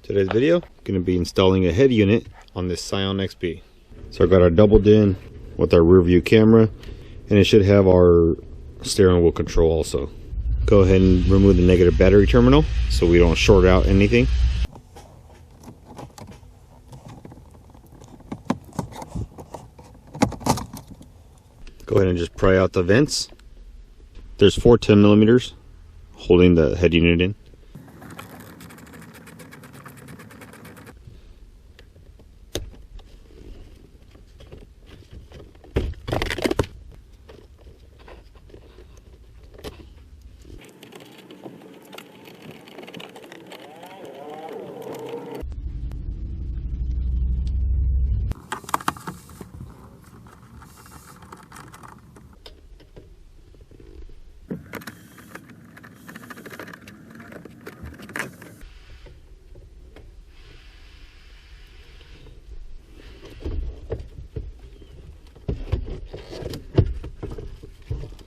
Today's video, going to be installing a head unit on this Scion XP. So I got our doubled in with our rear view camera, and it should have our steering wheel control also. Go ahead and remove the negative battery terminal so we don't short out anything. Go ahead and just pry out the vents. There's 4 10mm holding the head unit in.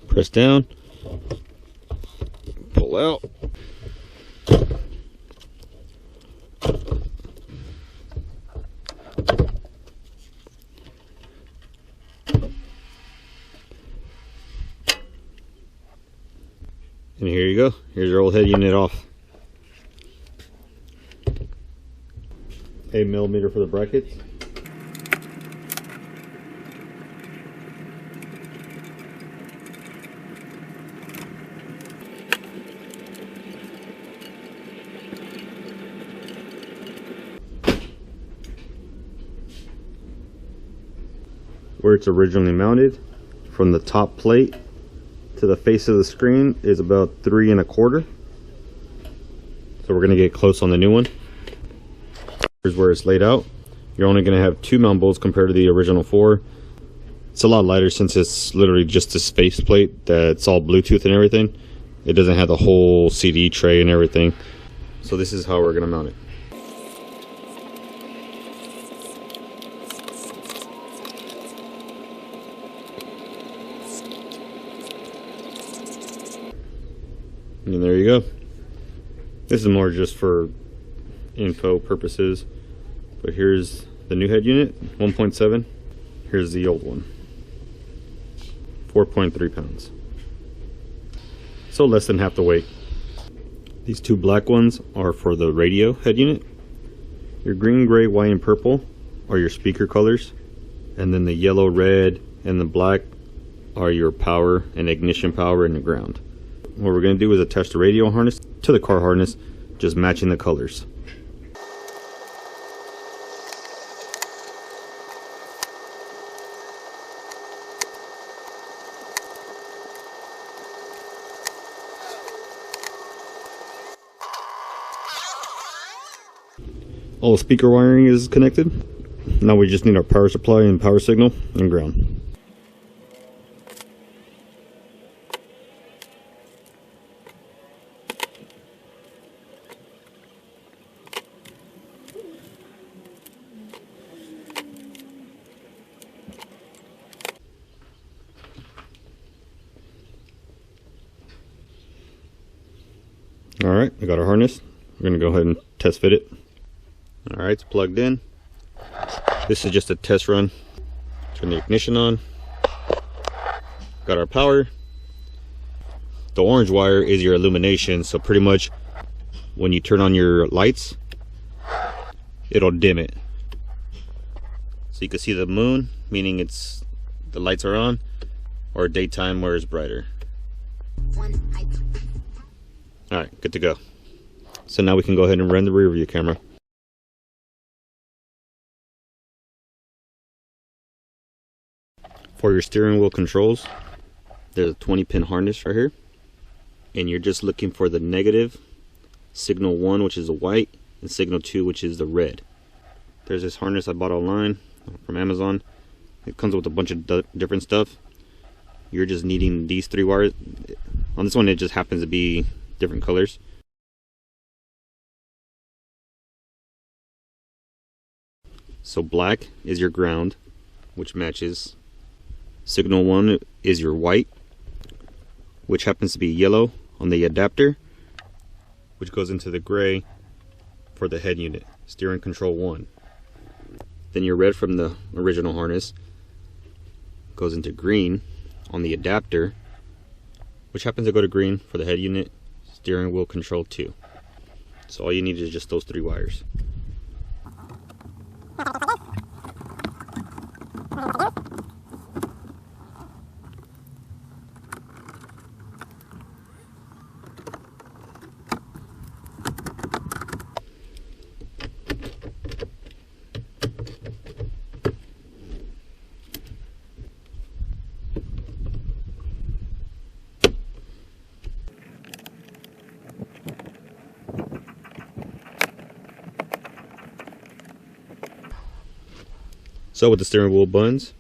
Press down, pull out. And here you go. Here's your old head unit off. 8mm for the brackets. Where it's originally mounted, from the top plate to the face of the screen, is about 3 1/4. So we're going to get close on the new one. Here's where it's laid out. You're only going to have 2 mount bolts compared to the original 4. It's a lot lighter since it's literally just this face plate that's all Bluetooth and everything. It doesn't have the whole CD tray and everything. So this is how we're going to mount it. And there you go. This is more just for info purposes. But here's the new head unit, 1.7. Here's the old one, 4.3 pounds. So less than half the weight. These 2 black ones are for the radio head unit. Your green, gray, white, and purple are your speaker colors. And then the yellow, red, and the black are your power and ignition power and the ground. What we're going to do is attach the radio harness to the car harness, just matching the colors. All the speaker wiring is connected. Now we just need our power supply and power signal and ground. Alright, we got our harness. We're going to go ahead and test fit it. Alright, it's plugged in. This is just a test run. Turn the ignition on. Got our power. The orange wire is your illumination, so pretty much when you turn on your lights, it'll dim it. So you can see the moon, meaning it's the lights are on, or daytime where it's brighter. Alright, good to go. So now we can go ahead and run the rear view camera. For your steering wheel controls, there's a 20-pin harness right here. And you're just looking for the negative, signal 1, which is the white, and signal 2, which is the red. There's this harness I bought online from Amazon. It comes with a bunch of different stuff. You're just needing these 3 wires. On this one, it just happens to be different colors. So black is your ground, which matches. Signal 1 is your white, which happens to be yellow on the adapter, which goes into the gray for the head unit, steering control 1. Then your red from the original harness goes into green on the adapter, which happens to go to green for the head unit, steering wheel control 2. So all you need is just those 3 wires. So with the steering wheel buttons,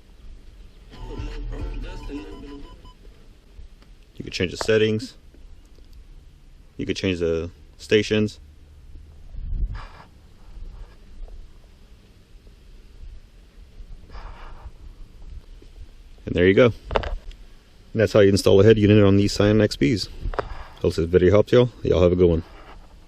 you can change the settings, you can change the stations, and there you go. And that's how you install a head unit on these Scion XPs. Hope this video helped y'all. Y'all have a good one.